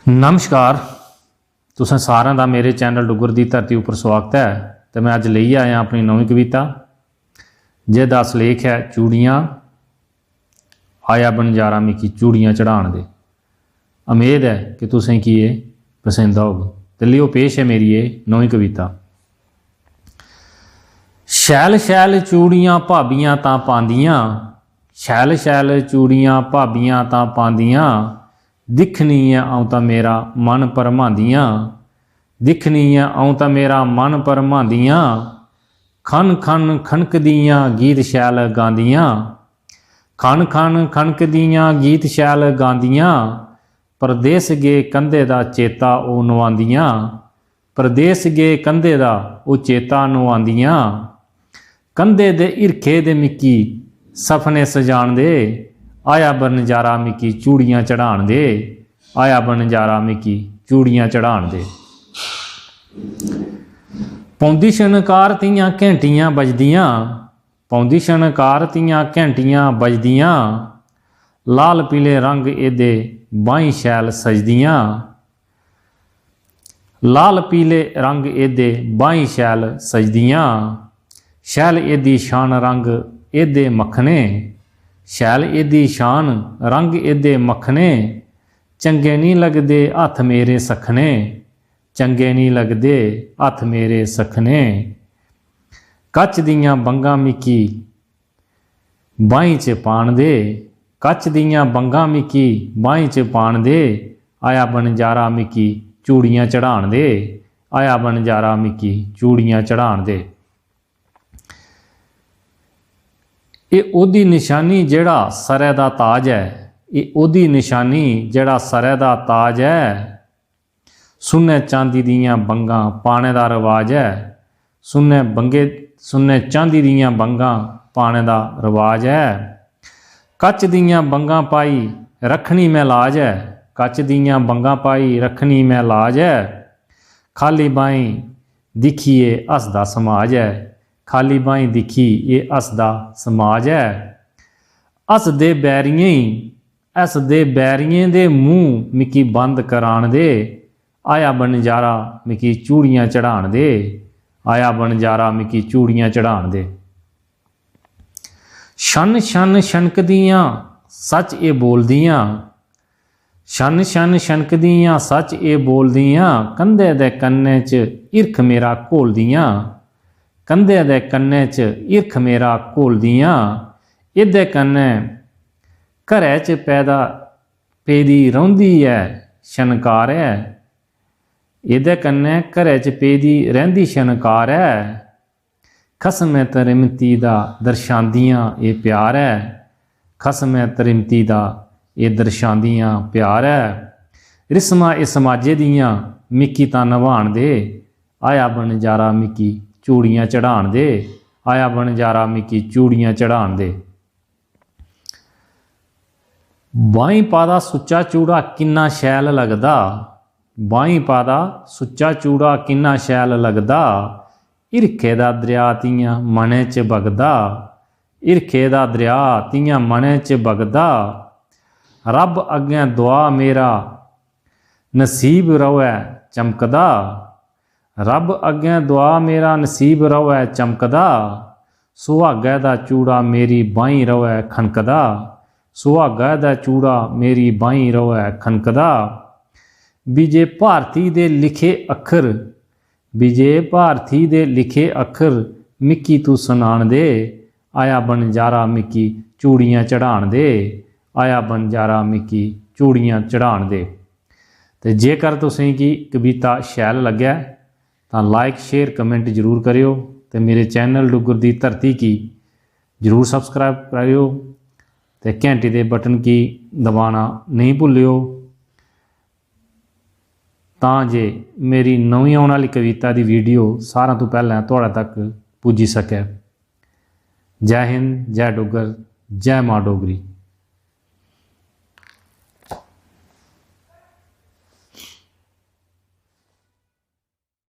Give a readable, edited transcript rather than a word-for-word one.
नमस्कार, तुसें सारें दा मेरे चैनल डुगर दी धरती उपर स्वागत है। तो मैं अज लेइयै आया अपनी नवीं कविता जिहदा सलेख है चूड़ियाँ। आया बनजारा मिकी चूड़ियाँ चढ़ाण दे। उम्मीद है कि तुसें की ये पसंद होग। तो लियो पेश है मेरी ये नवीं कविता। शैल शैल चूड़ियाँ भाबियाँ तां पांदियां, शैल शैल चूड़ियाँ भाबियाँ तां पांदियां, दिखनी है आऊं तां मेरा मन भरमांदियां, दिखनी है आऊं तां मेरा मन भरमांदियां, खन खन खनकदियां गीत शैल गांदियां, खन खन खनकदियां गीत शैल गांदियां, परदेस गे कंधे दा चेता ओ नवांदियां, परदेस गे कंधे दा ओ चेता नवांदियां, कंधे दे हिरखे दे मिकी सपने सजाण दे, आया बनजारा मिकी चूड़ियाँ चढ़ाण दे, आया बनजारा मिकी चूड़ियाँ चढ़ाण दे। पौंदी शनकार तियां घंटियां बजदियां, पौंदी शनकार तियां घंटियां बजदियां, लाल पीले रंग एदे बाहीं शैल सजदियां, लाल पीले रंग एदे बाहीं शैल सजदियां, शैल एदी शान रंग एदे मक्खने, शैल एदी शान रंग एदे मक्खने, चंगे नहीं लगदे हत्थ मेरे सखने, चंगे नहीं लगदे हत्थ मेरे सखने, कच दियां बंगां मिकी बाहीं च पाण दे, कच दियां बंगां मिकी बाहीं च पाण दे, आया बनजारा मिकी चूड़ियाँ चढ़ाण दे, आया बनजारा मिकी चूड़ियाँ चढ़ाण दे। ये ओदी निशानी जेड़ा सरै दा ताज है, ये ओदी निशानी जेड़ा सरै दा ताज है, सुन्ने चांदी दियां बंगां पाने दा रवाज है, सुन्ने चांदी दियां बंगां पाने दा रवाज है, कच दियां बंगां पाई रखनी मैं लाज है, कच दियां बंगां पाई रखनी मैं लाज है, खाली बाहीं दिखिए हसदा समाज है, खाली बाहीं दिखी ये हसदा समाज है, हसदे बैरियें दे मूँह मिकी बंद कराण दे, आया बनजारा मिकी चूड़ियाँ चढ़ाण दे, आया बनजारा मिकी चूड़ियाँ चढ़ाण दे। शन शन छनकदियां सच ये बोलदियां, शन शन छनकदियां सच ये बोलदियां, कंधे दे कन्ने च हिरख मेरा घोलदियां, कंधे दे कन्ने च हिरख मेरा घोलदियां, इदे कन्ने घरै च पेदी रौंदी है शनकार है, इदे कन्ने घरै च पेदी रैंदी शनकार है, खसमै तरिमती दा दर्शांदियां ये प्यार है, खसमै तरिमती दा ये दर्शांदियां प्यार है, रिस्मां ए समाजे दियां मिकी तां नभाण दे, आया बनजारा मिकी चूड़ियाँ चढ़ाण दे, आया बनजारा मिकी चूड़ियाँ चढ़ाण दे। बाहीं पादा सुच्चा चूड़ा किन्ना शैल लगदा, बाहीं पादा सुच्चा चूड़ा किन्ना शैल लगदा, हिरखे दा दरिया तियां मनै च बगदा, हिरखे दा दरिया तियां मनै च बगदा, रब अग्गें दुआ मेरा नसीब रवै चमकदा, रब अग्गें दुआ मेरा नसीब रवै चमकदा, सुहागै दा चूड़ा मेरी बाहीं रवै खनकदा, सुहागै दा चूड़ा मेरी बाहीं रवै खनकदा, विजय भारती दे लिखे अखर, विजय भारती दे लिखे अखर मिकी तू सुनाण दे, आया बनजारा मिकी चूड़ियाँ चढ़ाण दे, आया बनजारा मिकी चूड़ियाँ चढ़ाण दे। तो जेकर तुसें की कविता शैल लग्गै तो लाइक शेयर कमेंट जरूर करियो, तो मेरे चैनल डुगर दी धरती की जरूर सबसक्राइब करियो, तो घंटी दे बटन की दबाना नहीं भुल्लियो, तां जे मेरी नवीं आने वाली कविता की वीडियो सारा तो पहले तुहाड़े तक पुजी सके। जय हिंद, जय डुगर, जय माँ डोगरी।